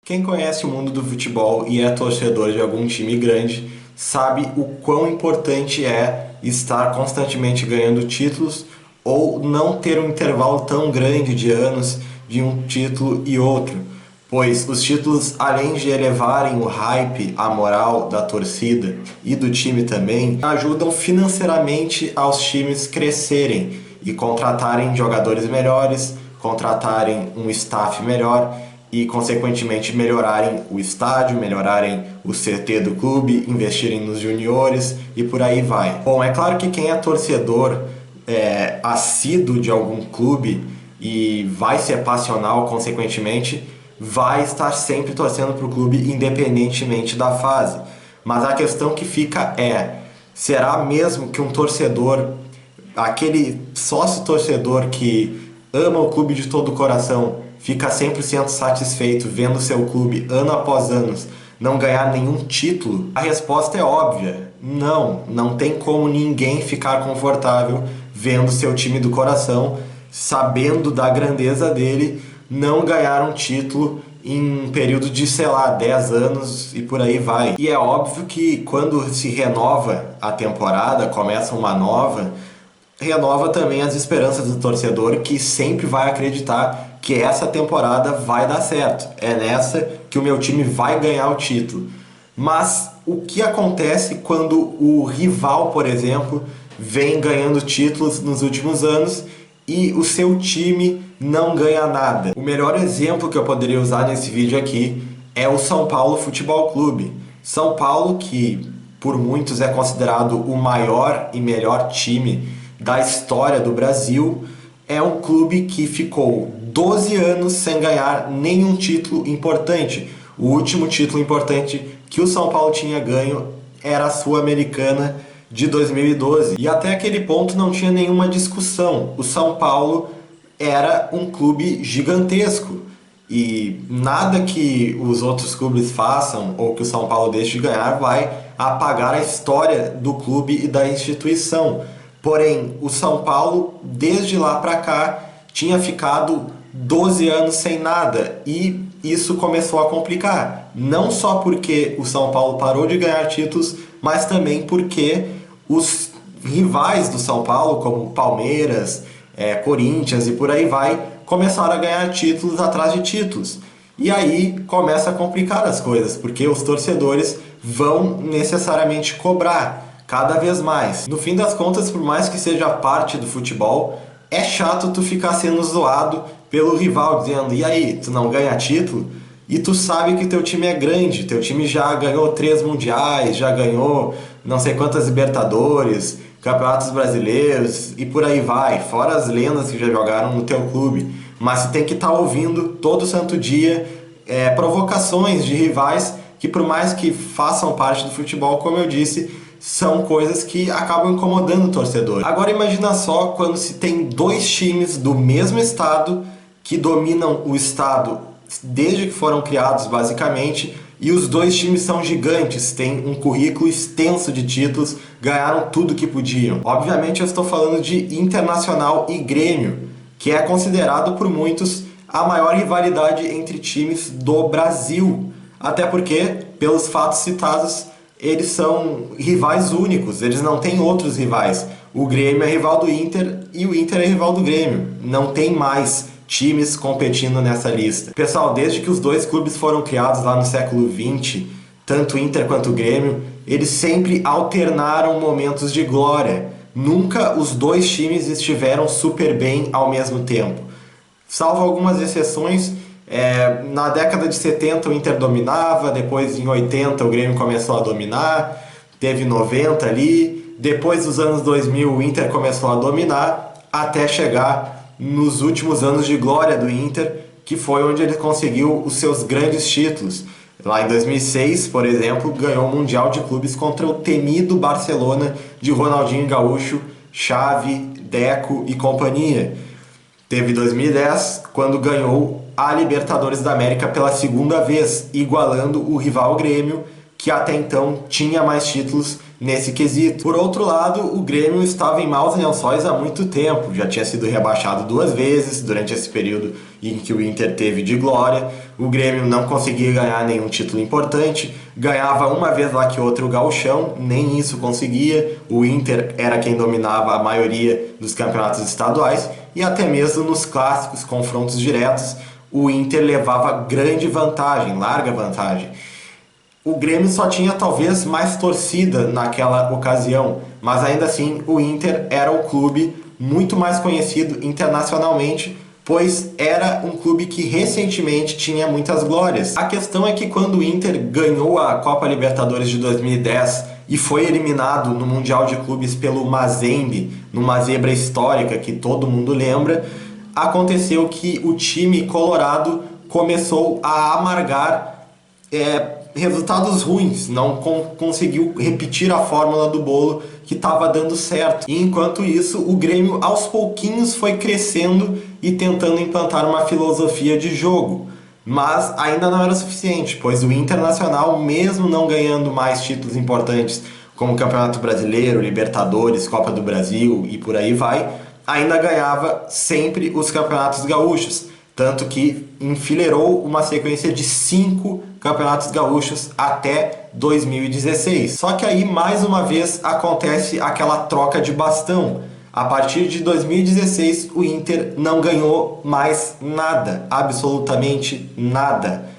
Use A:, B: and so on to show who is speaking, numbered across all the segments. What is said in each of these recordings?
A: Quem conhece o mundo do futebol e é torcedor de algum time grande sabe o quão importante é estar constantemente ganhando títulos ou não ter um intervalo tão grande de anos de um título e outro, pois os títulos, além de elevarem o hype, a moral da torcida e do time também, ajudam financeiramente aos times crescerem e contratarem jogadores melhores, contratarem um staff melhor e, consequentemente, melhorarem o estádio, melhorarem o CT do clube, investirem nos juniores e por aí vai. Bom, é claro que quem é torcedor assíduo de algum clube e vai ser passional, consequentemente, vai estar sempre torcendo para o clube independentemente da fase. Mas a questão que fica é, será mesmo que um torcedor, aquele sócio torcedor que ama o clube de todo o coração, fica 100% satisfeito vendo seu clube, ano após ano, não ganhar nenhum título? A resposta é óbvia. Não tem como ninguém ficar confortável vendo seu time do coração, sabendo da grandeza dele, não ganhar um título em um período de, sei lá, 10 anos e por aí vai. E é óbvio que quando se renova a temporada, começa uma nova, renova também as esperanças do torcedor, que sempre vai acreditar que essa temporada vai dar certo. É nessa que o meu time vai ganhar o título. Mas o que acontece quando o rival, por exemplo, vem ganhando títulos nos últimos anos e o seu time não ganha nada? O melhor exemplo que eu poderia usar nesse vídeo aqui é o São Paulo Futebol Clube. São Paulo, que por muitos é considerado o maior e melhor time da história do Brasil, é um clube que ficou 12 anos sem ganhar nenhum título importante. O último título importante que o São Paulo tinha ganho era a Sul-Americana de 2012. E até aquele ponto não tinha nenhuma discussão. O São Paulo era um clube gigantesco. E nada que os outros clubes façam ou que o São Paulo deixe de ganhar vai apagar a história do clube e da instituição. Porém, o São Paulo, desde lá para cá, tinha ficado 12 anos sem nada e isso começou a complicar. Não só porque o São Paulo parou de ganhar títulos, mas também porque os rivais do São Paulo, como Palmeiras, Corinthians e por aí vai, começaram a ganhar títulos atrás de títulos. E aí começa a complicar as coisas, porque os torcedores vão necessariamente cobrar cada vez mais. No fim das contas, por mais que seja parte do futebol, é chato tu ficar sendo zoado pelo rival, dizendo, e aí, tu não ganha título? E tu sabe que teu time é grande, teu time já ganhou 3 mundiais, já ganhou não sei quantas Libertadores, campeonatos brasileiros e por aí vai, fora as lendas que já jogaram no teu clube. Mas tu tem que estar ouvindo todo santo dia provocações de rivais que, por mais que façam parte do futebol, como eu disse, são coisas que acabam incomodando o torcedor. Agora imagina só quando se tem 2 times do mesmo estado que dominam o estado desde que foram criados, basicamente, e os 2 times são gigantes, têm um currículo extenso de títulos, ganharam tudo que podiam. Obviamente eu estou falando de Internacional e Grêmio, que é considerado por muitos a maior rivalidade entre times do Brasil. Até porque, pelos fatos citados, eles são rivais únicos, eles não têm outros rivais. O Grêmio é rival do Inter e o Inter é rival do Grêmio. Não tem mais times competindo nessa lista. Pessoal, desde que os 2 clubes foram criados lá no século XX, tanto o Inter quanto o Grêmio, eles sempre alternaram momentos de glória. Nunca os 2 times estiveram super bem ao mesmo tempo. Salvo algumas exceções, na década de 70 o Inter dominava, depois em 80 o Grêmio começou a dominar, teve 90 ali, depois dos anos 2000 o Inter começou a dominar, até chegar nos últimos anos de glória do Inter, que foi onde ele conseguiu os seus grandes títulos. Lá em 2006, por exemplo, ganhou o Mundial de Clubes contra o temido Barcelona de Ronaldinho Gaúcho, Xavi, Deco e companhia. Teve 2010, quando ganhou a Libertadores da América pela 2ª vez, igualando o rival Grêmio, que até então tinha mais títulos nesse quesito. Por outro lado, o Grêmio estava em maus lençóis há muito tempo, já tinha sido rebaixado 2 vezes durante esse período em que o Inter teve de glória. O Grêmio não conseguia ganhar nenhum título importante, ganhava uma vez lá que outra o Gauchão, nem isso conseguia. O Inter era quem dominava a maioria dos campeonatos estaduais e até mesmo nos clássicos, confrontos diretos, o Inter levava grande vantagem, larga vantagem. O Grêmio só tinha talvez mais torcida naquela ocasião, mas ainda assim o Inter era o clube muito mais conhecido internacionalmente, pois era um clube que recentemente tinha muitas glórias. A questão é que quando o Inter ganhou a Copa Libertadores de 2010 e foi eliminado no Mundial de Clubes pelo Mazembe, numa zebra histórica que todo mundo lembra, aconteceu que o time colorado começou a amargar resultados ruins, não conseguiu repetir a fórmula do bolo que estava dando certo. E enquanto isso, o Grêmio aos pouquinhos foi crescendo e tentando implantar uma filosofia de jogo. Mas ainda não era suficiente, pois o Internacional, mesmo não ganhando mais títulos importantes como o Campeonato Brasileiro, Libertadores, Copa do Brasil e por aí vai, ainda ganhava sempre os campeonatos gaúchos, tanto que enfileirou uma sequência de 5 campeonatos gaúchos até 2016. Só que aí, mais uma vez, acontece aquela troca de bastão. A partir de 2016, o Inter não ganhou mais nada, absolutamente nada.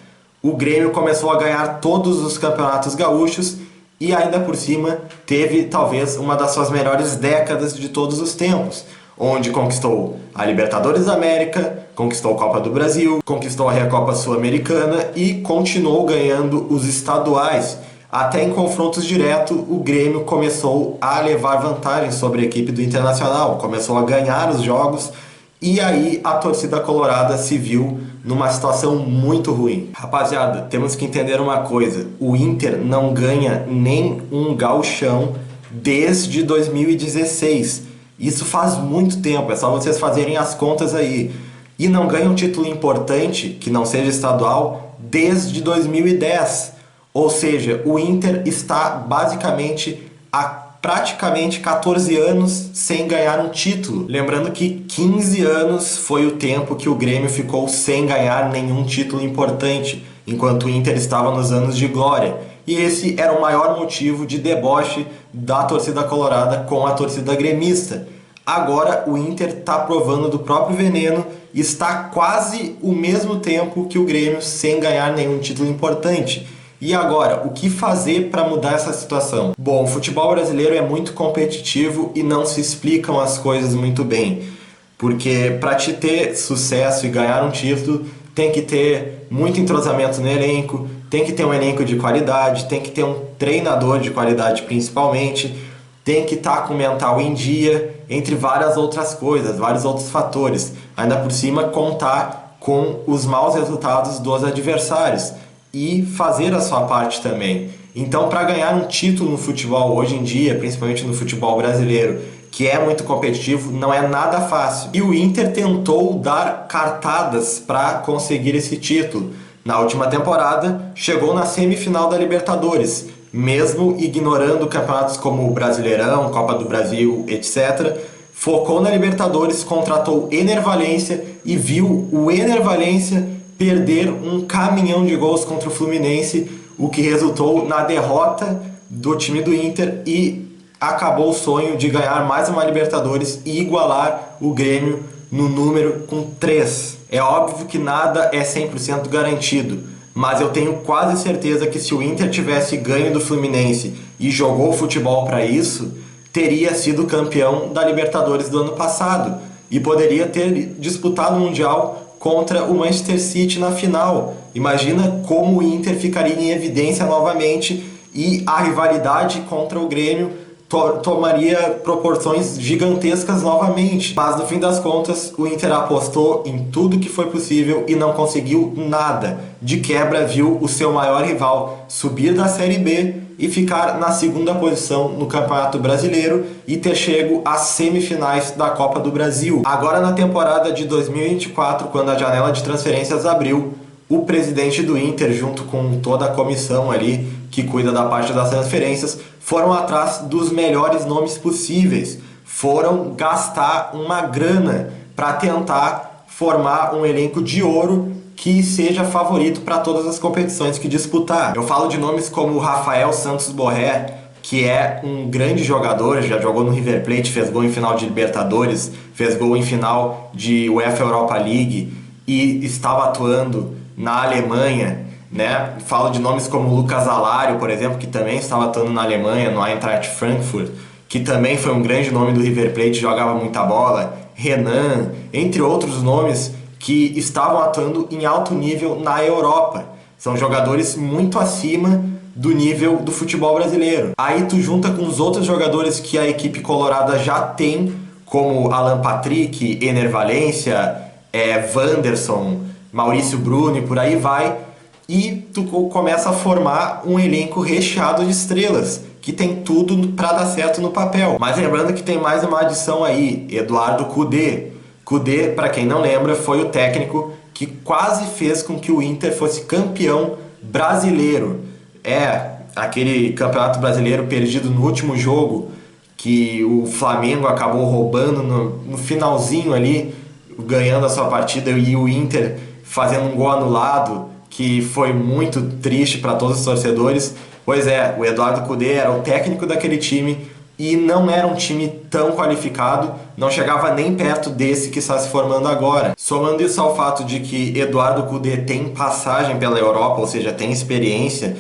A: O Grêmio começou a ganhar todos os campeonatos gaúchos e ainda por cima teve talvez uma das suas melhores décadas de todos os tempos, onde conquistou a Libertadores da América, conquistou a Copa do Brasil, conquistou a Recopa Sul-Americana e continuou ganhando os estaduais. Até em confrontos diretos, o Grêmio começou a levar vantagem sobre a equipe do Internacional, começou a ganhar os jogos e aí a torcida colorada se viu numa situação muito ruim. Rapaziada, temos que entender uma coisa, o Inter não ganha nem um gauchão desde 2016. Isso faz muito tempo, é só vocês fazerem as contas aí. E não ganha um título importante, que não seja estadual, desde 2010. Ou seja, o Inter está basicamente há praticamente 14 anos sem ganhar um título. Lembrando que 15 anos foi o tempo que o Grêmio ficou sem ganhar nenhum título importante, enquanto o Inter estava nos anos de glória. E esse era o maior motivo de deboche da torcida colorada com a torcida gremista. Agora o Inter está provando do próprio veneno e está quase o mesmo tempo que o Grêmio sem ganhar nenhum título importante. E agora, o que fazer para mudar essa situação? Bom, o futebol brasileiro é muito competitivo e não se explicam as coisas muito bem. Porque para te ter sucesso e ganhar um título, tem que ter muito entrosamento no elenco, tem que ter um elenco de qualidade, tem que ter um treinador de qualidade principalmente, tem que estar com o mental em dia, entre várias outras coisas, vários outros fatores. Ainda por cima, contar com os maus resultados dos adversários e fazer a sua parte também. Então, para ganhar um título no futebol hoje em dia, principalmente no futebol brasileiro, que é muito competitivo, não é nada fácil. E o Inter tentou dar cartadas para conseguir esse título. Na última temporada, chegou na semifinal da Libertadores, mesmo ignorando campeonatos como o Brasileirão, Copa do Brasil, etc. Focou na Libertadores, contratou Ener Valencia e viu o Ener Valencia perder um caminhão de gols contra o Fluminense, o que resultou na derrota do time do Inter e acabou o sonho de ganhar mais uma Libertadores e igualar o Grêmio no número com 3. É óbvio que nada é 100% garantido, mas eu tenho quase certeza que se o Inter tivesse ganho do Fluminense e jogou futebol para isso, teria sido campeão da Libertadores do ano passado e poderia ter disputado o Mundial contra o Manchester City na final. Imagina como o Inter ficaria em evidência novamente e a rivalidade contra o Grêmio tomaria proporções gigantescas novamente. Mas no fim das contas, o Inter apostou em tudo que foi possível e não conseguiu nada. De quebra, viu o seu maior rival subir da Série B e ficar na segunda posição no Campeonato Brasileiro e ter chego às semifinais da Copa do Brasil. Agora na temporada de 2024, quando a janela de transferências abriu, o presidente do Inter, junto com toda a comissão ali que cuida da parte das transferências, foram atrás dos melhores nomes possíveis. Foram gastar uma grana para tentar formar um elenco de ouro que seja favorito para todas as competições que disputar. Eu falo de nomes como o Rafael Santos Borré, que é um grande jogador, já jogou no River Plate, fez gol em final de Libertadores, fez gol em final de UEFA Europa League e estava atuando na Alemanha, né? Falo de nomes como o Lucas Alario, por exemplo, que também estava atuando na Alemanha, no Eintracht Frankfurt, que também foi um grande nome do River Plate, jogava muita bola, Renan, entre outros nomes que estavam atuando em alto nível na Europa. São jogadores muito acima do nível do futebol brasileiro. Aí tu junta com os outros jogadores que a equipe colorada já tem, como Alan Patrick, Ener Valencia, Wanderson, Maurício Bruni, por aí vai, e tu começa a formar um elenco recheado de estrelas, que tem tudo para dar certo no papel. Mas lembrando que tem mais uma adição aí, Eduardo Cudê. Cudê, para quem não lembra, foi o técnico que quase fez com que o Inter fosse campeão brasileiro. Aquele campeonato brasileiro perdido no último jogo, que o Flamengo acabou roubando no finalzinho ali, ganhando a sua partida, e o Inter fazendo um gol anulado, que foi muito triste para todos os torcedores. Pois o Eduardo Cudê era o técnico daquele time e não era um time tão qualificado, não chegava nem perto desse que está se formando agora. Somando isso ao fato de que Eduardo Cudê tem passagem pela Europa, ou seja, tem experiência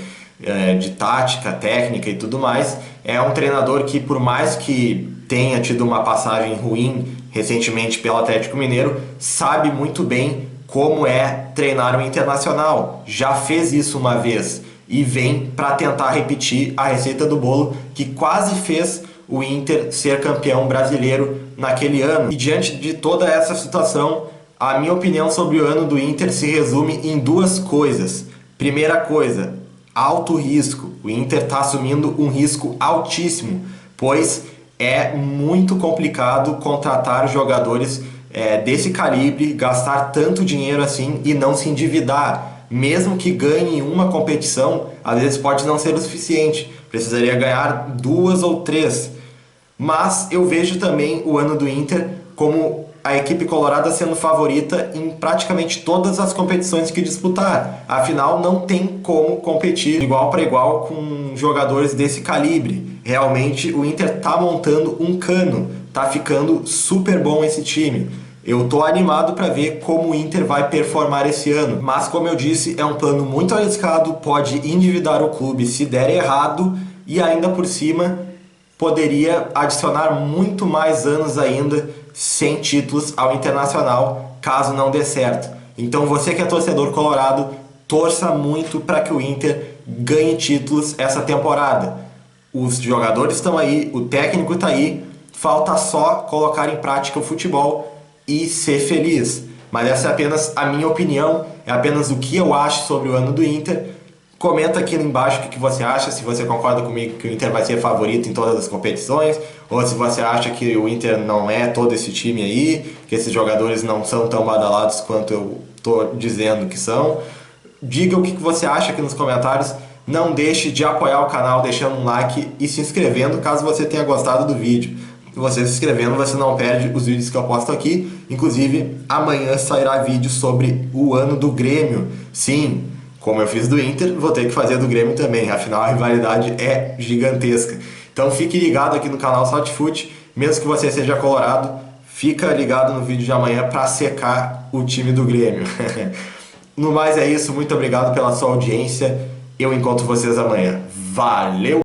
A: de tática, técnica e tudo mais, é um treinador que, por mais que tenha tido uma passagem ruim recentemente pelo Atlético Mineiro, sabe muito bem como é treinar o Internacional. Já fez isso uma vez e vem para tentar repetir a receita do bolo que quase fez o Inter ser campeão brasileiro naquele ano. E diante de toda essa situação, a minha opinião sobre o ano do Inter se resume em duas coisas. Primeira coisa, alto risco. O Inter está assumindo um risco altíssimo, pois é muito complicado contratar jogadores desse calibre, gastar tanto dinheiro assim e não se endividar. Mesmo que ganhe uma competição, às vezes pode não ser o suficiente. Precisaria ganhar 2 ou 3. Mas eu vejo também o ano do Inter como a equipe colorada sendo favorita em praticamente todas as competições que disputar. Afinal, não tem como competir igual para igual com jogadores desse calibre. Realmente, o Inter tá montando um cano. Tá ficando super bom esse time. Eu tô animado para ver como o Inter vai performar esse ano. Mas, como eu disse, é um plano muito arriscado, pode endividar o clube se der errado e ainda por cima poderia adicionar muito mais anos ainda sem títulos ao Internacional, caso não dê certo. Então você que é torcedor colorado, torça muito para que o Inter ganhe títulos essa temporada. Os jogadores estão aí, o técnico está aí, falta só colocar em prática o futebol e ser feliz. Mas essa é apenas a minha opinião, é apenas o que eu acho sobre o ano do Inter. Comenta aqui embaixo o que você acha, se você concorda comigo que o Inter vai ser favorito em todas as competições, ou se você acha que o Inter não é todo esse time aí, que esses jogadores não são tão badalados quanto eu estou dizendo que são. Diga o que você acha aqui nos comentários. Não deixe de apoiar o canal deixando um like e se inscrevendo caso você tenha gostado do vídeo. Você se inscrevendo, você não perde os vídeos que eu posto aqui. Inclusive, amanhã sairá vídeo sobre o ano do Grêmio. Sim, como eu fiz do Inter, vou ter que fazer do Grêmio também. Afinal, a rivalidade é gigantesca. Então fique ligado aqui no canal Saltifute. Mesmo que você seja colorado, fica ligado no vídeo de amanhã para secar o time do Grêmio. No mais é isso. Muito obrigado pela sua audiência. Eu encontro vocês amanhã. Valeu!